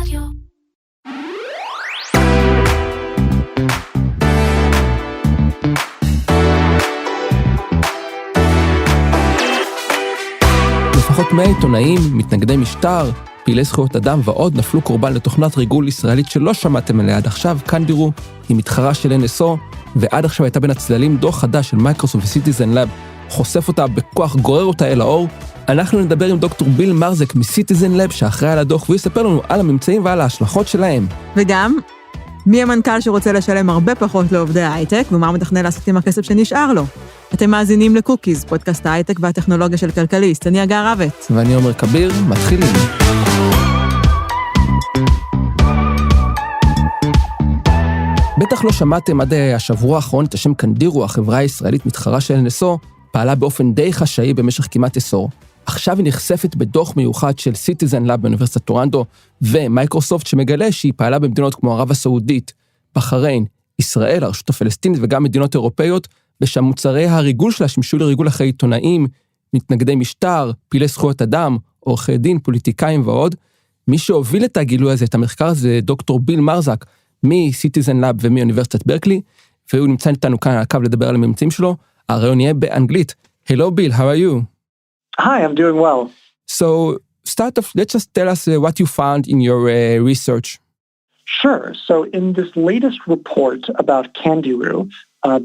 רדיו. לפחות 100 עיתונאים, מתנגדי משטר, פעילי זכויות אדם ועוד נפלו קורבן לתוכנת ריגול ישראלית שלא שמעתם עליה עד עכשיו. קנדירו היא מתחרה של ו-Nso, ועד עכשיו הייתה בין הצללים. דוח חדש של מיקרוסופט וסיטיזן חושף אותה בכוח, גורר אותה אל האור. אנחנו נדבר עם דוקטור ביל מרזק מסיטיזן שאחראי על הדוח, והוא יספר לנו על הממצאים ועל ההשלכות שלהם. וגם, מי המנכ"ל שרוצה לשלם הרבה פחות לעובדי ההייטק, ומה מתכנן לעשות עם הכסף שנשאר לו. אתם מאזינים לקוקיז, פודקאסט ההייטק והטכנולוגיה של כלכליסט. אני הגר רבת. ואני עומר כביר, מתחילים. בטח לא שמעתם עד השבוע האחרון את השם קנדירו, החברה הישראלית מתחרה של Nso, פעלה באופן די חשאי במשך כמעט עשור. עכשיו היא נחשפת בדוח מיוחד של סיטיזן באוניברסיטת טורנטו ומיקרוסופט, שמגלה שהיא פעלה במדינות כמו ערב הסעודית, בחריין, ישראל, הרשות הפלסטינית וגם מדינות אירופאיות, ושהמוצרי הריגול שלה שימשו לריגול אחרי עיתונאים, מתנגדי משטר, פעילי זכויות אדם, עורכי דין, פוליטיקאים ועוד. מי שהוביל את הגילוי הזה, את המחקר הזה, דוקטור ביל מרזק, מסיטיזן ומאוניברסיטת ברקלי, והוא נמצא איתנו כאן על הקו לדבר על הממצאים שלו. הרעיון יהיה באנגלית. Hello Bill, how are you? Hi, I'm doing well. So, let's just tell us what you found in your research. Sure. So in this latest report about Candiro,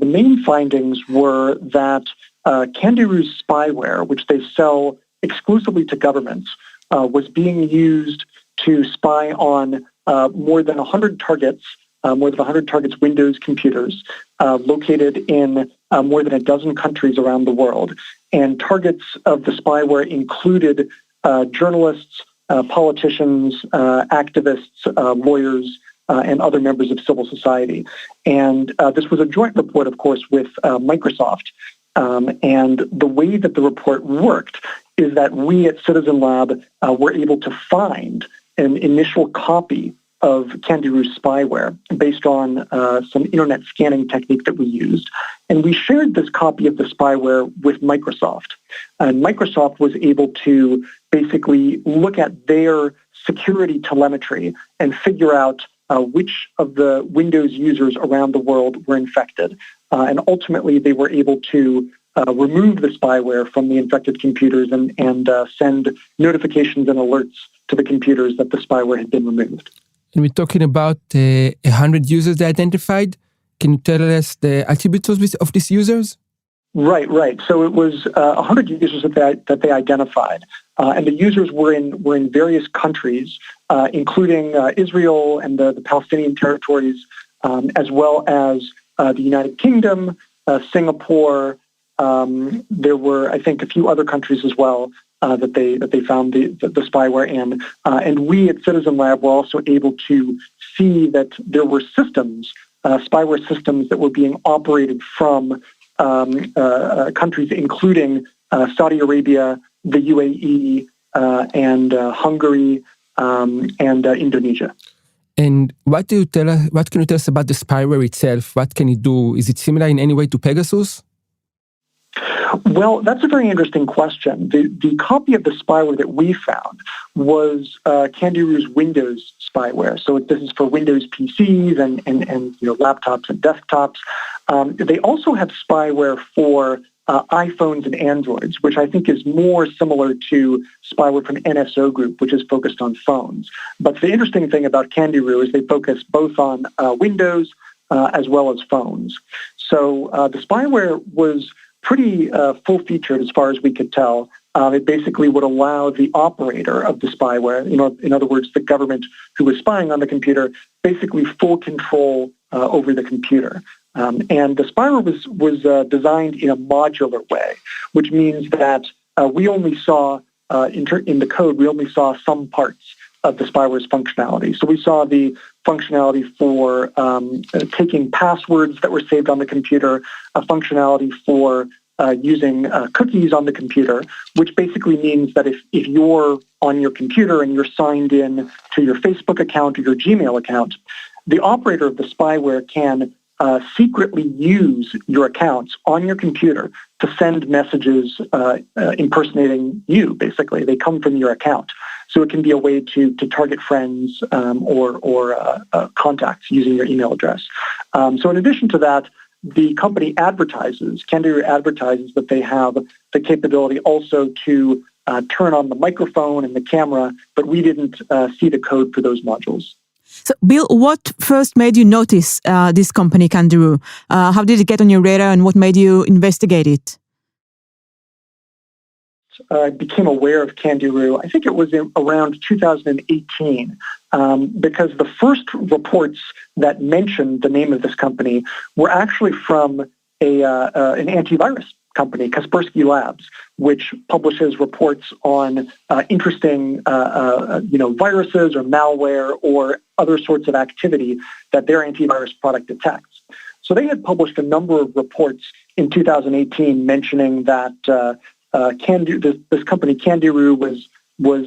the main findings were that Candiro's spyware, which they sell exclusively to governments, was being used to spy on more than 100 targets, Windows computers located in more than a dozen countries around the world. And targets of the spyware included journalists, politicians, activists, lawyers, and other members of civil society. And this was a joint report, of course, with Microsoft. And the way that the report worked is that we at Citizen Lab were able to find an initial copy of Candiru's spyware based on some internet scanning technique that we used. And we shared this copy of the spyware with Microsoft. And Microsoft was able to basically look at their security telemetry and figure out which of the Windows users around the world were infected. And ultimately, they were able to remove the spyware from the infected computers and send notifications and alerts to the computers that the spyware had been removed. And we're talking about 100 users they identified. Can you tell us the attributes of these users? Right. So it was 100 users that they identified. And the users were in various countries, including Israel and the Palestinian territories, as well as the United Kingdom, Singapore. There were, I think, a few other countries as well that they found the spyware in. And we at Citizen Lab were also able to see that there were systems, spyware systems that were being operated from countries including Saudi Arabia, the UAE, and Hungary, and Indonesia. And what can you tell us about the spyware itself? What can it do? Is it similar in any way to Pegasus? Well, that's a very interesting question. The copy of the spyware that we found was Candiru's Windows spyware. So this is for Windows PCs and laptops and desktops. They also have spyware for iPhones and Androids, which I think is more similar to spyware from Nso Group, which is focused on phones. But the interesting thing about Candiro is they focus both on Windows as well as phones. So the spyware was pretty full-featured as far as we could tell. It basically would allow the operator of the spyware, in other words, the government who was spying on the computer, basically full control over the computer. And the spyware was designed in a modular way, which means that we only saw, in the code, we only saw some parts of the spyware's functionality. So we saw the functionality for taking passwords that were saved on the computer, a functionality for using cookies on the computer, which basically means that if you're on your computer and you're signed in to your Facebook account or your Gmail account, the operator of the spyware can secretly use your accounts on your computer to send messages impersonating you, basically. They come from your account. So it can be a way to target friends or contacts using your email address. So in addition to that, the company Candiro advertises that they have the capability also to turn on the microphone and the camera, but we didn't see the code for those modules. So, Bill, what first made you notice this company, Candiro? How did it get on your radar and what made you investigate it? I became aware of Candiro, I think it was around 2018, because the first reports that mentioned the name of this company were actually from an antivirus company, Kaspersky Labs, which publishes reports on interesting viruses or malware or other sorts of activity that their antivirus product detects. So they had published a number of reports in 2018 mentioning that this company Candiro was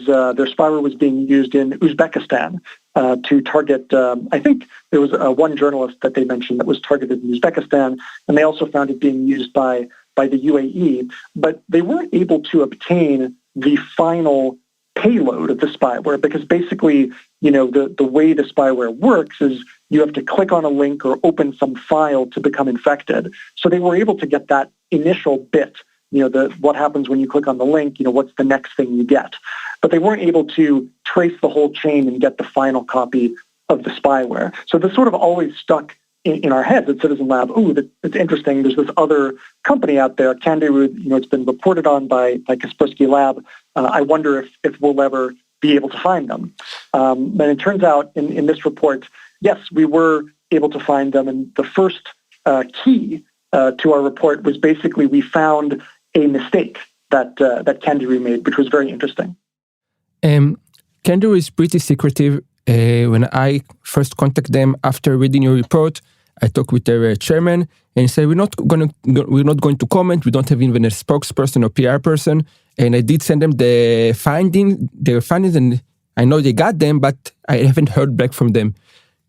their spyware was being used in Uzbekistan to target. I think there was one journalist that they mentioned that was targeted in Uzbekistan, and they also found it being used by the UAE. But they weren't able to obtain the final payload of the spyware because basically, the way the spyware works is you have to click on a link or open some file to become infected. So they were able to get that initial bit. What happens when you click on the link, what's the next thing you get. But they weren't able to trace the whole chain and get the final copy of the spyware. So this sort of always stuck in our heads at Citizen Lab. It's interesting. There's this other company out there, Candiro, it's been reported on by Kaspersky Lab. I wonder if we'll ever be able to find them. And it turns out in this report, yes, we were able to find them. And the first key to our report was basically we found a mistake that Candiro made, which was very interesting. Candiro is pretty secretive. When I first contacted them after reading your report, I talked with their chairman and he said, we're not going to comment. We don't have even a spokesperson or PR person. And I did send them their findings, and I know they got them, but I haven't heard back from them.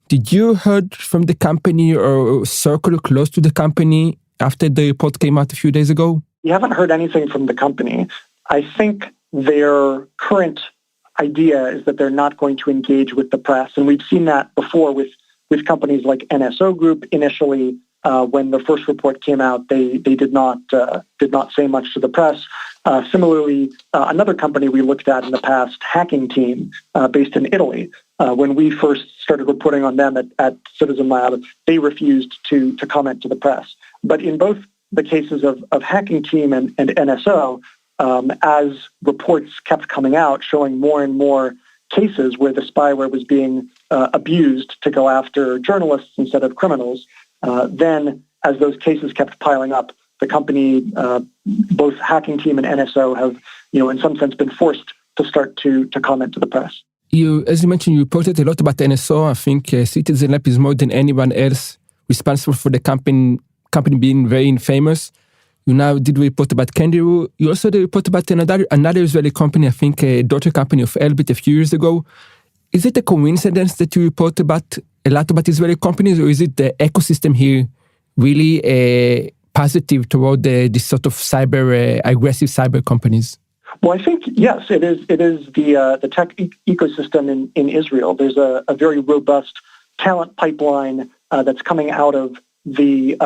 Did you heard from the company or circle close to the company after the report came out a few days ago? We haven't heard anything from the company. I think their current idea is that they're not going to engage with the press. And we've seen that before with companies like Nso Group. Initially, when the first report came out, they did not say much to the press. Similarly, another company we looked at in the past, Hacking Team, based in Italy, when we first started reporting on them at Citizen Lab, they refused to comment to the press. But in both the cases of Hacking Team and NSO, as reports kept coming out showing more and more cases where the spyware was being abused to go after journalists instead of criminals, then as those cases kept piling up, the company, both Hacking Team and NSO have, in some sense been forced to start to comment to the press. As you mentioned, you reported a lot about NSO. I think Citizen Lab is more than anyone else responsible for the company being very famous. You now did report about Candiro. You also did report about another Israeli company, I think a daughter company of Elbit a few years ago. Is it a coincidence that you report about a lot about Israeli companies, or is it the ecosystem here really positive toward this sort of aggressive cyber companies? Well, I think, yes, it is the tech ecosystem in Israel. There's a very robust talent pipeline that's coming out of the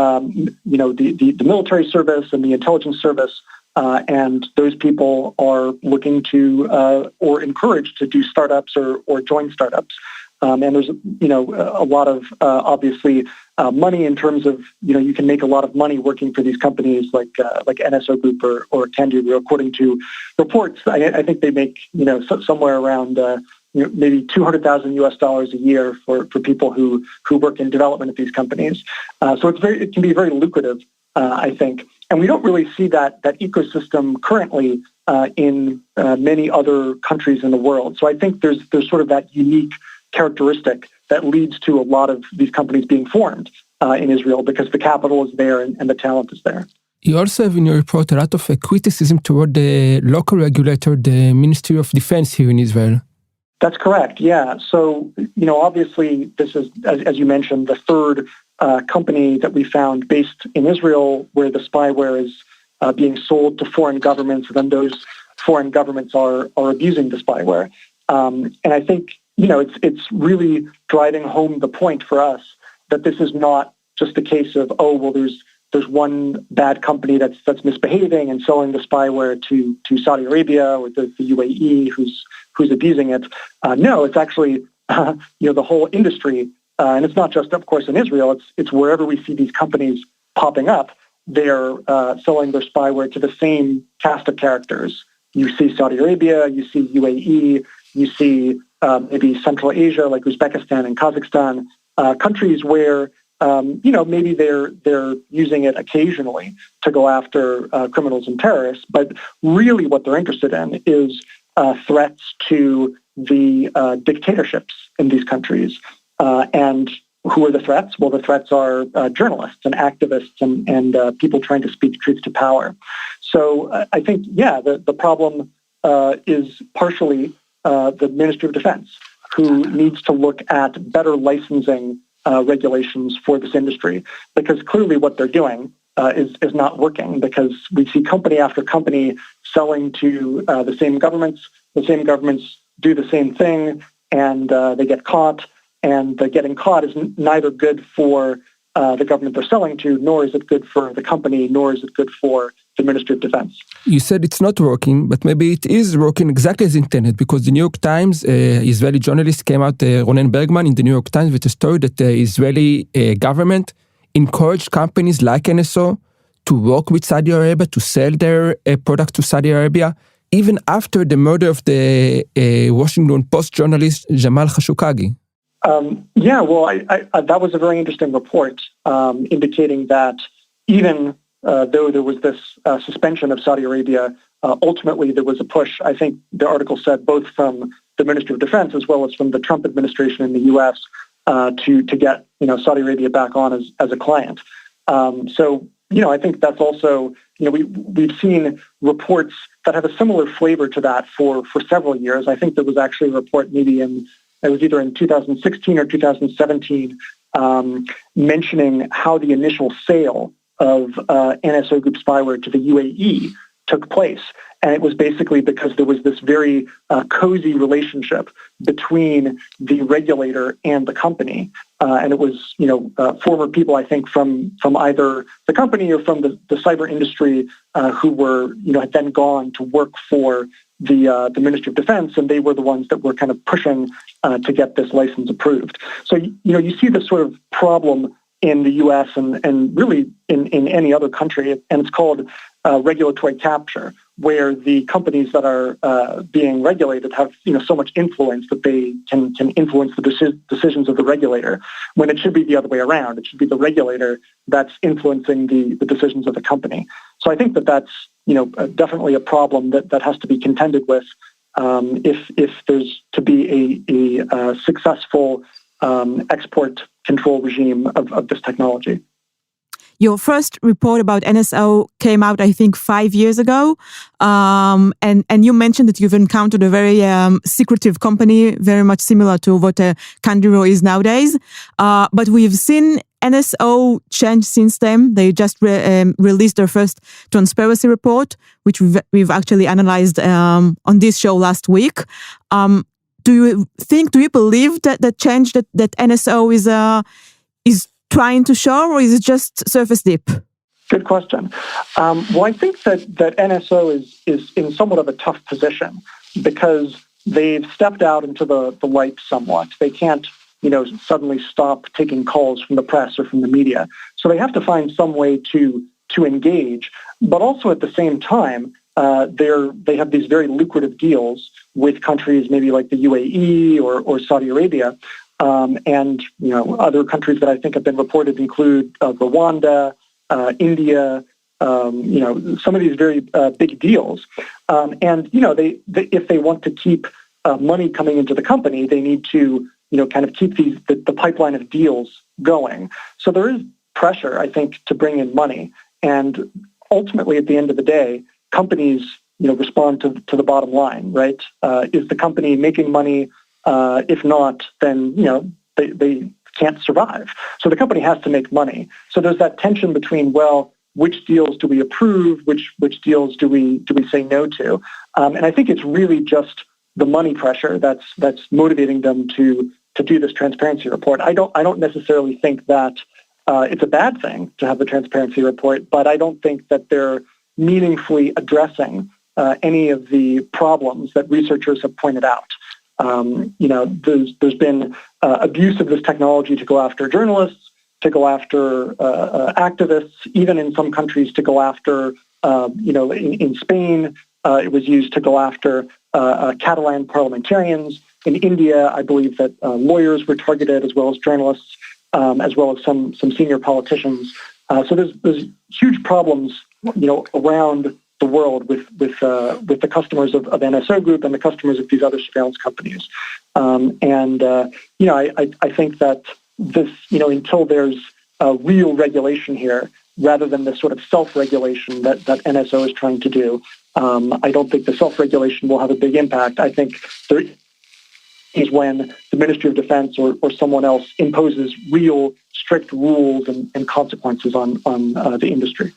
military service and the intelligence service, and those people are looking to or encouraged to do startups or join startups. And there's a lot of obviously money in terms of you can make a lot of money working for these companies like Nso Group or Candiro. According to reports, I think they make somewhere around maybe $200,000 a year for people who work in development at these companies. So it can be very lucrative, I think. And we don't really see that ecosystem currently in many other countries in the world. So I think there's sort of that unique characteristic that leads to a lot of these companies being formed in Israel because the capital is there and the talent is there. You also have in your report a lot of criticism toward the local regulator, the Ministry of Defense here in Israel. That's correct, yeah. So, obviously this is, as you mentioned, the third company that we found based in Israel where the spyware being sold to foreign governments, and then those foreign governments are abusing the spyware. And I think, it's really driving home the point for us that this is not just a case of, there's one bad company that's misbehaving and selling the spyware to Saudi Arabia or the UAE who's abusing it. No, it's actually the whole industry, and it's not just, of course, in Israel. It's wherever we see these companies popping up, they're selling their spyware to the same cast of characters. You see Saudi Arabia, you see UAE, you see maybe Central Asia like Uzbekistan and Kazakhstan, countries where maybe they're using it occasionally to go after criminals and terrorists, but really what they're interested in is threats to the dictatorships in these countries. And who are the threats? Well, the threats are journalists and activists and people trying to speak truth to power. So I think, the problem is partially the Ministry of Defense, who needs to look at better licensing regulations for this industry, because clearly what they're doing is not working, because we see company after company selling to the same governments. The same governments do the same thing, and they get caught. And getting caught is neither good for the government they're selling to, nor is it good for the company, nor is it good for the Ministry of Defense. You said it's not working, but maybe it is working exactly as intended, because the New York Times, Israeli journalist came out, Ronen Bergman, in the New York Times with a story that the Israeli government encouraged companies like Nso to work with Saudi Arabia, to sell their products to Saudi Arabia, even after the murder of the Washington Post journalist Jamal Khashoggi. That was a very interesting report indicating that even though there was this suspension of Saudi Arabia, ultimately there was a push, I think the article said, both from the Ministry of Defense as well as from the Trump administration in the U.S. To get Saudi Arabia back on as a client. I think that's also, we've seen reports that have a similar flavor to that for several years. I think there was actually a report maybe it was either in 2016 or 2017, mentioning how the initial sale of NSO Group spyware to the UAE took place. And it was basically because there was this very cozy relationship between the regulator and the company. And it was, former people, I think, from either the company or from the cyber industry who were, had then gone to work for the Ministry of Defense, and they were the ones that were kind of pushing to get this license approved. So, you see this sort of problem in the U.S. and really in any other country, and it's called regulatory capture, where the companies that are being regulated have so much influence that they can influence the decisions of the regulator, when it should be the other way around. It should be the regulator that's influencing the decisions of the company. So I think that's definitely a problem that has to be contended with if there's to be a successful export control regime of this technology. Your first report about NSO came out, I think, 5 years ago. And you mentioned that you've encountered a very secretive company, very much similar to what Candiro is nowadays. But we've seen NSO change since then. They just released their first transparency report, which we've actually analyzed on this show last week. Do you believe that the change that NSO is trying to show, or is it just surface deep? Good question. Well, I think that NSO is in somewhat of a tough position because they've stepped out into the light somewhat. They can't, suddenly stop taking calls from the press or from the media. So they have to find some way to engage. But also at the same time, they have these very lucrative deals with countries maybe like the UAE or Saudi Arabia. And other countries that I think have been reported include Rwanda, India, some of these very big deals. And if they want to keep money coming into the company, they need to kind of keep the pipeline of deals going. So there is pressure, I think, to bring in money. And ultimately, at the end of the day, companies respond to the bottom line, right? Is the company making money? If not, then, they can't survive. So the company has to make money. So there's that tension between, well, which deals do we approve, which deals do we say no to. And I think it's really just the money pressure that's motivating them to do this transparency report. I don't necessarily think that it's a bad thing to have the transparency report, but I don't think that they're meaningfully addressing any of the problems that researchers have pointed out. There's been abuse of this technology to go after journalists, to go after activists, even in some countries to go after, in Spain, it was used to go after Catalan parliamentarians. In India, I believe that lawyers were targeted as well as journalists, as well as some senior politicians. So there's huge problems, around the world with the customers of NSO Group and the customers of these other surveillance companies. I think that this, until there's real regulation here, rather than the sort of self-regulation that NSO is trying to do, I don't think the self-regulation will have a big impact. I think there is when the Ministry of Defense or someone else imposes real strict rules and consequences on the industry.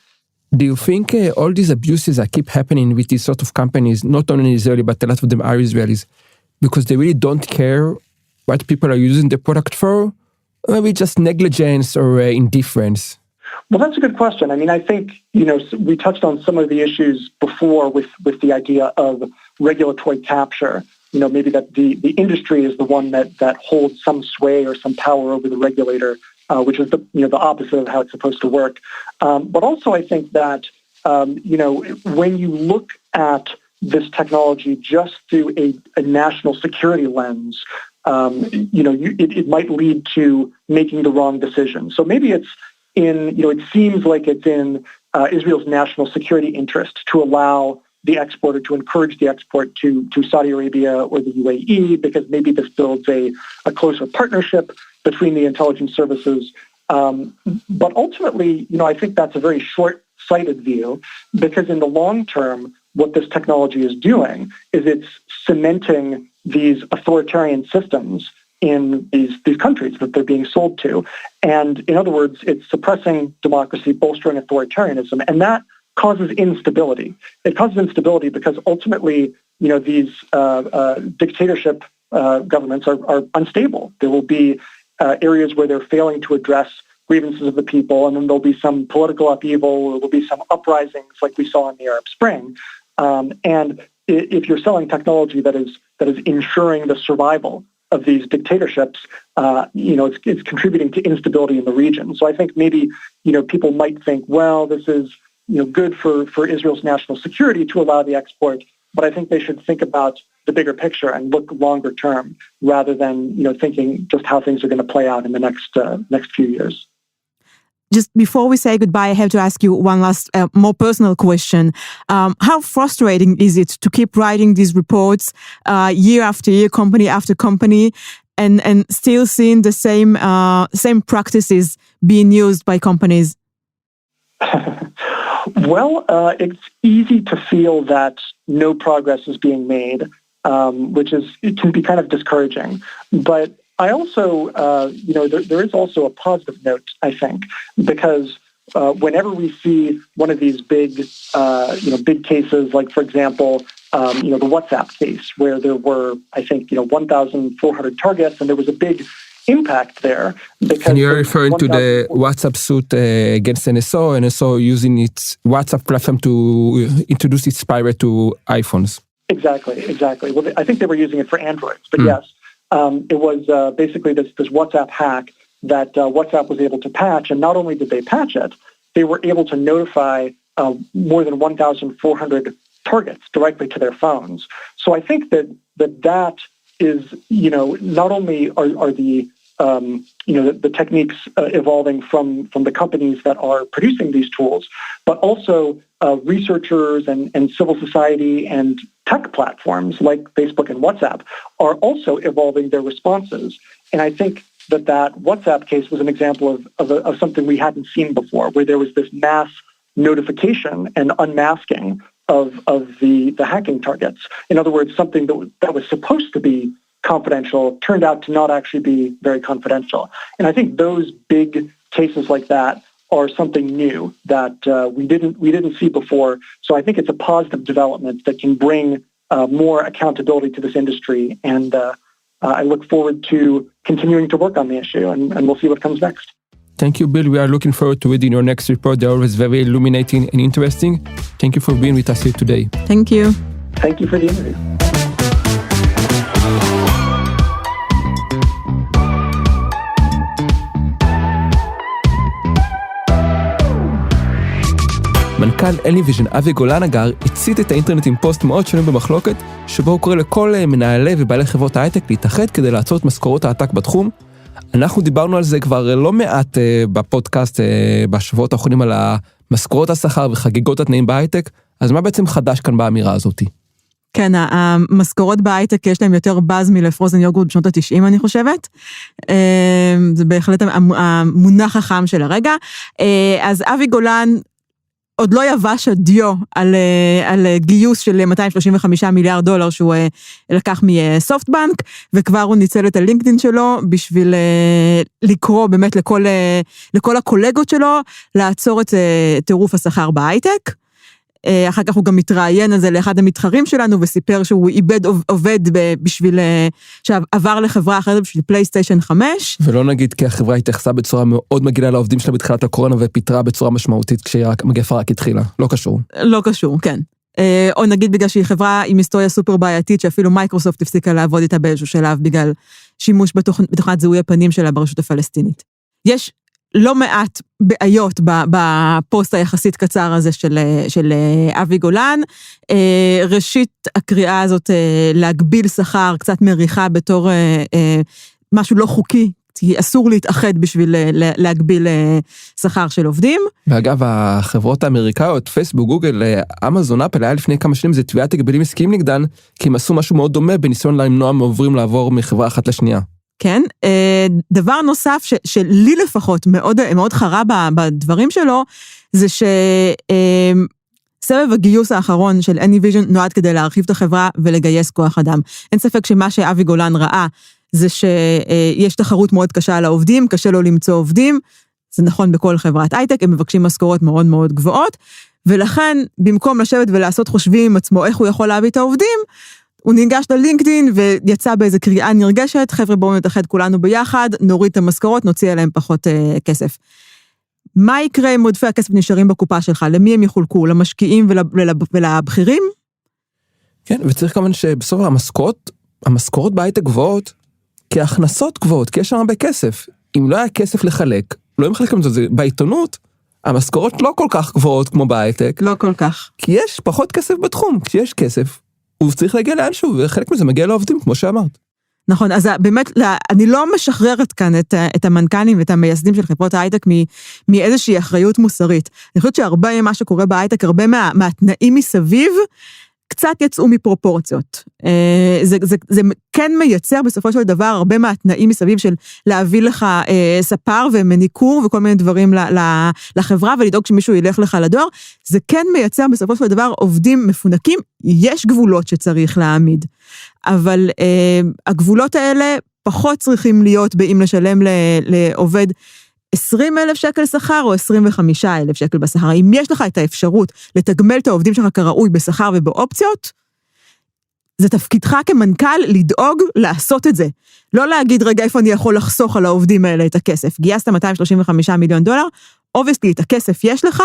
Do you think all these abuses that keep happening with these sort of companies, not only Israeli, but a lot of them are Israelis, because they really don't care what people are using the product for? Or maybe just negligence or indifference? Well, that's a good question. I mean, I think, we touched on some of the issues before with the idea of regulatory capture. Maybe that the industry is the one that holds some sway or some power over the regulator, which is the opposite of how it's supposed to work. But also I think that, when you look at this technology just through a national security lens, it might lead to making the wrong decision. So maybe it's it seems like it's in Israel's national security interest to allow the export or to encourage the export to Saudi Arabia or the UAE, because maybe this builds a closer partnership between the intelligence services. But ultimately, I think that's a very short-sighted view, because in the long term, what this technology is doing is it's cementing these authoritarian systems in these countries that they're being sold to. And in other words, it's suppressing democracy, bolstering authoritarianism, and that causes instability. It causes instability because ultimately, these dictatorship governments are unstable. There will be areas where they're failing to address grievances of the people, and then there'll be some political upheaval, or there'll be some uprisings like we saw in the Arab Spring. And if you're selling technology that is ensuring the survival of these dictatorships, it's contributing to instability in the region. So I think maybe, people might think, well, this is, good for Israel's national security to allow the export, but I think they should think about the bigger picture and look longer term rather than, thinking just how things are going to play out in the next few years. Just before we say goodbye, I have to ask you one last, more personal question. How frustrating is it to keep writing these reports year after year, company after company, and still seeing the same practices being used by companies? Well, it's easy to feel that no progress is being made, it can be kind of discouraging. But I also, there is also a positive note, I think, because whenever we see one of these big cases, like, for example, the WhatsApp case, where there were, I think, 1,400 targets, and there was a big impact there. And you're referring to the WhatsApp suit against NSO using its WhatsApp platform to introduce its spyware to iPhones. Exactly. Well, I think they were using it for Androids, but yes. It was basically this WhatsApp hack that WhatsApp was able to patch, and not only did they patch it, they were able to notify more than 1,400 targets directly to their phones. So I think that is, not only are the the techniques evolving from the companies that are producing these tools, but also researchers and civil society and tech platforms like Facebook and WhatsApp are also evolving their responses. And I think that WhatsApp case was an example of something we hadn't seen before, where there was this mass notification and unmasking of the hacking targets. In other words, something that was supposed to be confidential turned out to not actually be very confidential. And I think those big cases like that are something new that we didn't see before. So I think it's a positive development that can bring more accountability to this industry, and I look forward to continuing to work on the issue, and we'll see what comes next. Thank you, Bill. We are looking forward to reading your next report. They're always very illuminating and interesting. Thank you for being with us here today. Thank you. Thank you for the interview. מנכ"ל אניוויז'ן אבי גולנגר הצית את האינטרנט עם פוסט מאוד שונים במחלוקת, שבו הוא קורא לכל מנהלי ובעלי חברות ההייטק להתאחד כדי לעצור את משכורות העתק בתחום. אנחנו דיברנו על זה כבר לא מעט בפודקאסט בשבועות האחרונים על המשכורות השכר וחגיגות התנאים בהייטק, אז מה בעצם חדש כאן באמירה הזאת? כן, המשכורות בהייטק יש להם יותר באז מלפרוזן יוגורט בשנות ה-90, אני חושבת. זה בהחלט המונח החם של הרגע. אז אבי גולן עוד לא יבש הדיו על גיוס של $235 מיליארד שהוא לקח מסופטבנק, וכבר הוא ניצל את הלינקדין שלו בשביל לקרוא באמת לכל הקולגות שלו, לעצור את טירוף השכר בהייטק. אחר כך הוא גם מתראיין על זה לאחד המתחרים שלנו, וסיפר שהוא איבד עובד בשביל, שעבר לחברה אחרת בשביל פלייסטיישן 5. ולא נגיד כי החברה התייחסה בצורה מאוד מגעילה לעובדים שלה בתחילת הקורונה, ופיתרה בצורה משמעותית כשהמגפה רק התחילה. לא קשור. לא קשור, כן. או נגיד בגלל שהיא חברה עם היסטוריה סופר בעייתית, שאפילו מיקרוסופט הפסיקה לעבוד איתה באיזשהו שלב, בגלל שימוש בתוכנת זיהוי הפנים שלה ברשות הפלסטינית. יש לא מעט בעיות בפוסט היחסית קצר הזה של אבי גולן. ראשית, הקריאה הזאת להגביל שכר קצת מריחה בתור משהו לא חוקי, כי אסור להתאחד בשביל להגביל שכר של עובדים. ואגב, החברות האמריקאיות, פייסבוק, גוגל, אמזון, אפל, היה לפני כמה שנים, זה תביעת הגבלים עסקיים נגדן, כי הם עשו משהו מאוד דומה בניסיון למנוע מעוברים לעבור מחברה אחת לשנייה. כן, דבר נוסף שלי לפחות מאוד חרה בדברים שלו, זה שסבב הגיוס האחרון של אניוויז'ן נועד כדי להרחיב את החברה ולגייס כוח אדם. אין ספק שמה שאבי גולן ראה, זה שיש תחרות מאוד קשה על העובדים, קשה לו למצוא עובדים, זה נכון בכל חברת הייטק, הם מבקשים משכורות מאוד מאוד גבוהות, ולכן במקום לשבת ולעשות חושבים עם עצמו איך הוא יכול להביא את העובדים, הוא ניגש ללינקדין ויצא באיזו קריאה נרגשת, חבר'ה בואו נתאחד כולנו ביחד, נוריד את המשכורות, נוציא עליהם פחות כסף. מה יקרה אם עודפי הכסף נשארים בקופה שלך? למי הם יחולקו? למשקיעים ולבחירים? כן, וצריך כמובן שבסוף המשכורות בהייטק גבוהות, כי ההכנסות גבוהות, כי יש שם הרבה כסף. אם לא היה כסף לחלק, לא מחלקים את זה בעיתונות, המשכורות לא כל כך גבוהות כמו בהייטק. לא כל כך. כי יש פחות כסף בתחום, כשיש כסף, הוא צריך להגיע לאנשהו, וחלק מזה מגיע לעובדים, כמו שאמרת. נכון, אז באמת, אני לא משחררת כאן את המנכ"לים ואת המייסדים של חברות ההייטק מאיזושהי אחריות מוסרית. אני חושבת שהרבה מה שקורה בהייטק, הרבה מהתנאים מסביב, קצת יצאו מפרופורציות. זה כן מייצר בסופו של דבר הרבה מהתנאים מסביב של להביא לך ספר ומניקור וכל מיני דברים לחברה ולדאוג שמישהו ילך לך לדואר. זה כן מייצר בסופו של דבר עובדים מפונקים, יש גבולות שצריך להעמיד. אבל הגבולות האלה פחות צריכים להיות אם לשלם לעובד 20,000 שקל שכר או 25,000 שקל בשכר. אם יש לך את האפשרות לתגמל את העובדים שלך כראוי בשכר ובאופציות, זה תפקידך כמנכ"ל לדאוג לעשות את זה. לא להגיד, רגע, איפה אני יכול לחסוך על העובדים האלה את הכסף. גייסת $235 מיליון, obviously את הכסף יש לך,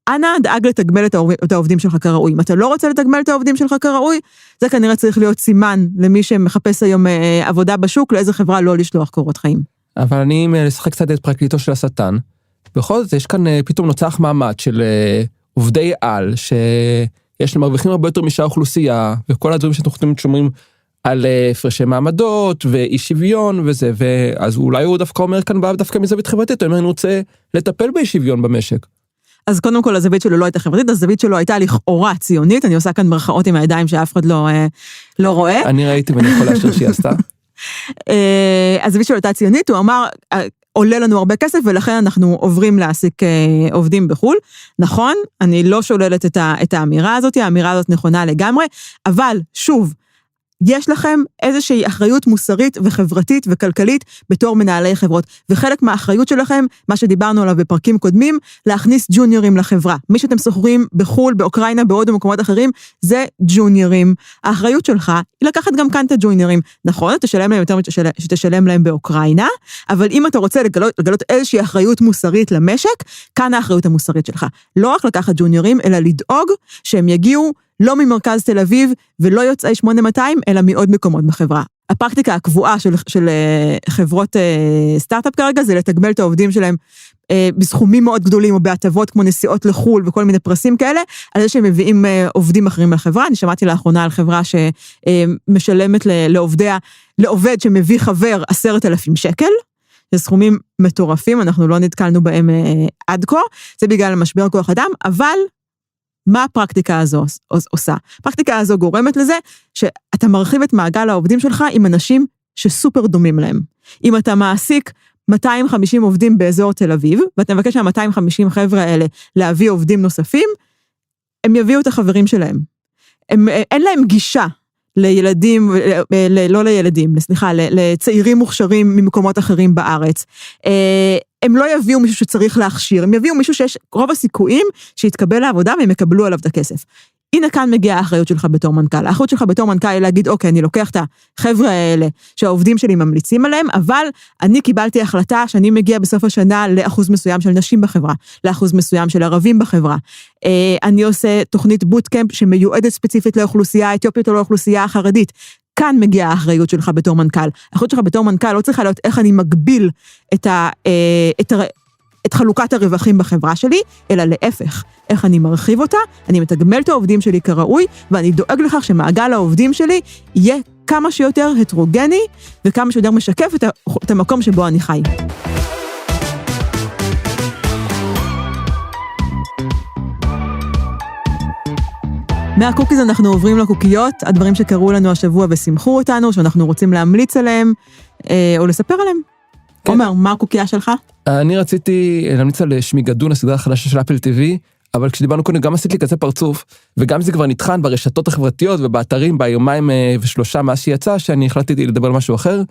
אנא דאג לתגמל את העובדים שלך כראוי. אם אתה לא רוצה לתגמל את העובדים שלך כראוי, זה כנראה צריך להיות סימן למי שמחפש היום עבודה בשוק, לאיזה חברה לא לשלוח קורות חיים. אבל אני משחק קצת את פרקליטו של השטן. בכל זאת, יש כאן פתאום נוצח מעמד של עובדי על, שיש להם מרוויחים הרבה יותר משאר אוכלוסייה, וכל הדברים שאנחנו שומעים על הפרשי מעמדות, ואי שוויון וזה, ואז אולי הוא דווקא אומר כאן, דווקא מזווית חברתית, הוא אומר, אני רוצה לטפל באי שוויון במשק. אז קודם כל, הזווית שלו לא הייתה חברתית, הזווית שלו הייתה לכאורה ציונית, אני עושה כאן מרכאות עם הידיים שאף אחד לא רואה. אני ראיתי ואני יכול להשאיר שהיא עשתה. הזווית שלו הייתה ציונית, הוא אמר, עולה לנו הרבה כסף, ולכן אנחנו עוברים להעסיק עובדים בחול. נכון, אני לא שוללת את האמירה הזאת, האמירה הזאת נכונה לגמרי, אבל שוב, יש לכם איזושהי אחריות מוסרית וחברתית וכלכלית בתור מנהלי חברות, וחלק מהאחריות שלכם, מה שדיברנו עליו בפרקים קודמים, להכניס ג'וניורים לחברה. מי שאתם שוכרים בחול, באוקראינה, בעוד ומקומות אחרים, זה ג'וניורים. האחריות שלך היא לקחת גם כאן את הג'וניורים. נכון, תשלם להם יותר שתשלם להם באוקראינה, אבל אם אתה רוצה לגלות איזושהי אחריות מוסרית למשק, כאן האחריות המוסרית שלך. לא רק לקחת ג'וניורים, אלא לדאוג שהם יגיעו לא ממרכז תל אביב, ולא יוצאי 8200, אלא מעוד מקומות בחברה. הפרקטיקה הקבועה של חברות סטארט-אפ כרגע, זה לתגמל את העובדים שלהם בסכומים מאוד גדולים, או בהטבות כמו נסיעות לחול, וכל מיני פרסים כאלה, על זה שהם מביאים עובדים אחרים לחברה. אני שמעתי לאחרונה על חברה שמשלמת לעובדיה, לעובד שמביא חבר 10,000 שקל, זה סכומים מטורפים, אנחנו לא נתקלנו בהם עד כה, זה בגלל המשבר כוח אדם, אבל מה הפרקטיקה הזו עושה? הפרקטיקה הזו גורמת לזה שאתה מרחיב את מעגל העובדים שלך עם אנשים שסופר דומים להם. אם אתה מעסיק 250 עובדים באזור תל אביב, ואתה מבקש מה-250 חבר'ה האלה להביא עובדים נוספים, הם יביאו את החברים שלהם. אין להם גישה לילדים, לא לילדים, סליחה, לצעירים מוכשרים ממקומות אחרים בארץ. הם לא יביאו מישהו שצריך להכשיר, הם יביאו מישהו שיש רוב הסיכויים שיתקבל לעבודה והם יקבלו עליו את הכסף. הנה כאן מגיעה האחריות שלך בתור מנכ"ל. האחריות שלך בתור מנכ"ל היא להגיד, אוקיי, אני לוקח את החבר'ה האלה שהעובדים שלי ממליצים עליהם, אבל אני קיבלתי החלטה שאני מגיע בסוף השנה לאחוז מסוים של נשים בחברה, לאחוז מסוים של ערבים בחברה. אני עושה תוכנית בוטקמפ שמיועדת ספציפית לאוכלוסייה האתיופית או לאוכלוסייה החרדית. כאן מגיעה האחריות שלך בתור מנכ"ל. האחריות שלך בתור מנכ"ל לא צריכה להיות איך אני מגביל את חלוקת הרווחים בחברה שלי, אלא להפך, איך אני מרחיב אותה, אני מתגמל את העובדים שלי כראוי, ואני דואג לכך שמעגל העובדים שלי יהיה כמה שיותר הטרוגני, וכמה שיותר משקף את המקום שבו אני חי. מהקוקיז אנחנו עוברים לקוקיות, הדברים שקראו לנו השבוע ושמחו אותנו, שאנחנו רוצים להמליץ עליהם, או לספר עליהם. עומר, מה הקוקייה שלך? אני רציתי להמליץ על שמי גדון, הסדרה החדשה של אפל TV, אבל כשדיברנו קודם גם עשית לי כזה פרצוף, וגם זה כבר נטחן ברשתות החברתיות ובאתרים ביומיים ושלושה מאז שיצא, שאני החלטתי לדבר על משהו אחר.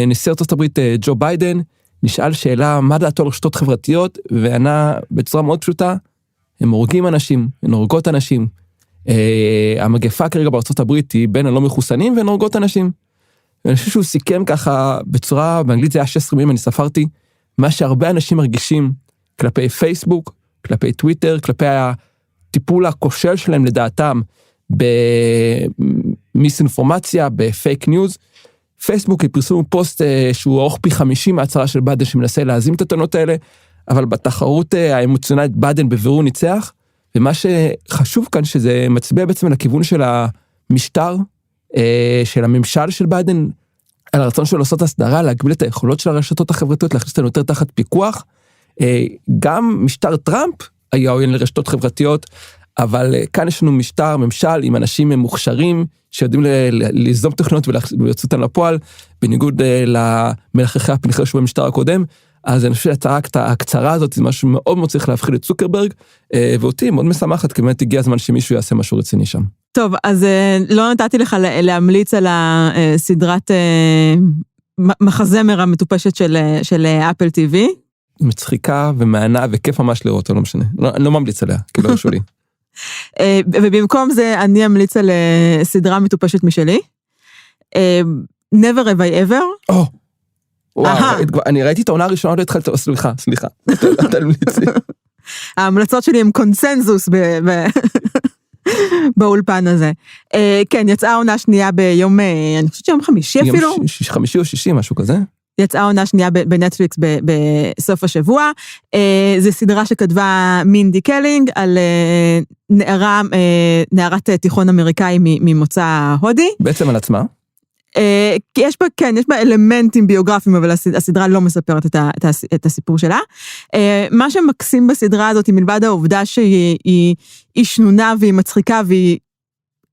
נשיא ארצות הברית ג'ו ביידן נשאל שאלה מה דעתו על רשתות חברתיות, וענה בצורה מאוד פשוטה, הם הורגים אנשים, הם הורגות אנשים. המגפה כרגע בארצות הברית היא בין הלא מחוסנים והן הורגות אנשים. ואני חושב שהוא סיכם ככה בצורה, באנגלית זה היה 16 מילים, אני ספרתי, מה שהרבה אנשים מרגישים כלפי פייסבוק, כלפי טוויטר, כלפי הטיפול הכושל שלהם לדעתם במיסאינפורמציה, בפייק ניוז. פייסבוק פרסמו פוסט שהוא ארוך פי 50 מההצהרה של ביידן שמנסה להזים את הטענות האלה, אבל בתחרות האמוציונלית ביידן בבירור ניצח, ומה שחשוב כאן שזה מצביע בעצם על הכיוון של המשטר, של הממשל של ביידן, על הרצון שלו לעשות הסדרה, להגביל את היכולות של הרשתות החברתיות, להכניס אותנו יותר תחת פיקוח. גם משטר טראמפ היה עוין לרשתות חברתיות, אבל כאן יש לנו משטר, ממשל, עם אנשים מוכשרים, שיודעים ליזום תוכנות ולהוציא אותם לפועל, בניגוד למלחכי הפנחה שהוא במשטר הקודם. אז אני חושב שההצעה הקצרה הזאת, זה משהו מאוד מאוד צריך להפחיד את צוקרברג, ואותי מאוד משמחת, כי באמת הגיע הזמן שמישהו יעשה משהו רציני שם. טוב, אז לא נתתי לך להמליץ על הסדרת מחזמר המטופשת של אפל TV. מצחיקה ומענה וכיף ממש לראות, לא משנה. לא ממליץ עליה, כי לא רשו לי. ובמקום זה אני אמליץ על סדרה מטופשת משלי. Never have I ever. וואו, אני ראיתי את העונה הראשונה, לא התחלת, סליחה, אתה המליצי. ההמלצות שלי הם קונסנזוס באולפן הזה. כן, יצאה עונה שנייה ביום, אני חושבת שיום חמישי אפילו. חמישי או שישי, משהו כזה. יצאה עונה שנייה בנטפליקס בסוף השבוע. זו סדרה שכתבה מינדי קלינג על נערת תיכון אמריקאי ממוצא הודי. בעצם על עצמה. יש בה אלמנטים ביוגרפיים, אבל הסדרה לא מספרת את הסיפור שלה. מה שמקסים בסדרה הזאת, היא מלבד העובדה שהיא שנונה והיא מצחיקה והיא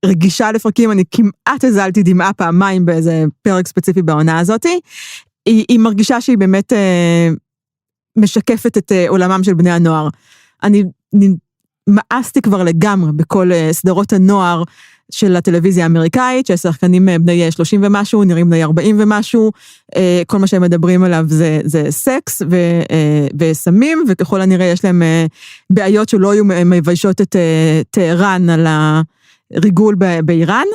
רגישה לפרקים, אני כמעט הזלתי דמעה פעמיים באיזה פרק ספציפי בעונה הזאת, היא מרגישה שהיא באמת משקפת את עולמם של בני הנוער. אני מאסתי כבר לגמרי בכל סדרות הנוער, של הטלוויזיה האמריקאית, שהשחקנים בני 30 ומשהו, נראים בני 40 ומשהו, כל מה שהם מדברים עליו זה סקס וסמים, וככל הנראה יש להם בעיות שלא היו מביישות את טהרן על הריגול באיראן,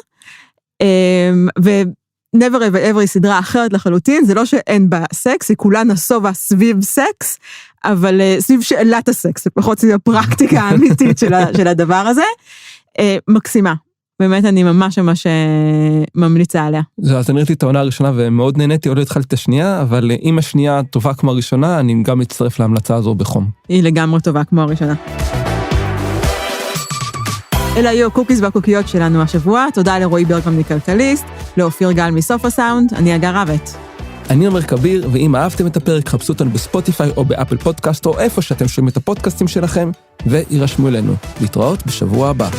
ו-Never Ever Ever היא סדרה אחרת לחלוטין, זה לא שאין בה סקס, היא כולה נסובה סביב סקס, אבל סביב שאלת הסקס, זה פחות סביב הפרקטיקה האמיתית של הדבר הזה, מקסימה. באמת אני ממש ממליצה עליה. זהו, אז אני ראיתי את העונה הראשונה ומאוד נהניתי, עוד לא התחלתי את השנייה, אבל אם השנייה טובה כמו הראשונה, אני גם מצטרף להמלצה הזו בחום. היא לגמרי טובה כמו הראשונה. אלה היו הקוקיז והקוקיות שלנו השבוע, תודה לרועי ברגמן מכלכליסט, לאופיר גל מסוף הסאונד, אני אגר רבת. אני אומר כביר, ואם אהבתם את הפרק, חפשו אותנו בספוטיפיי או באפל פודקאסט, או איפה שאתם שומעים את הפודקאסטים שלכם, וירשמו אלינו. להתראות בשבוע הבא.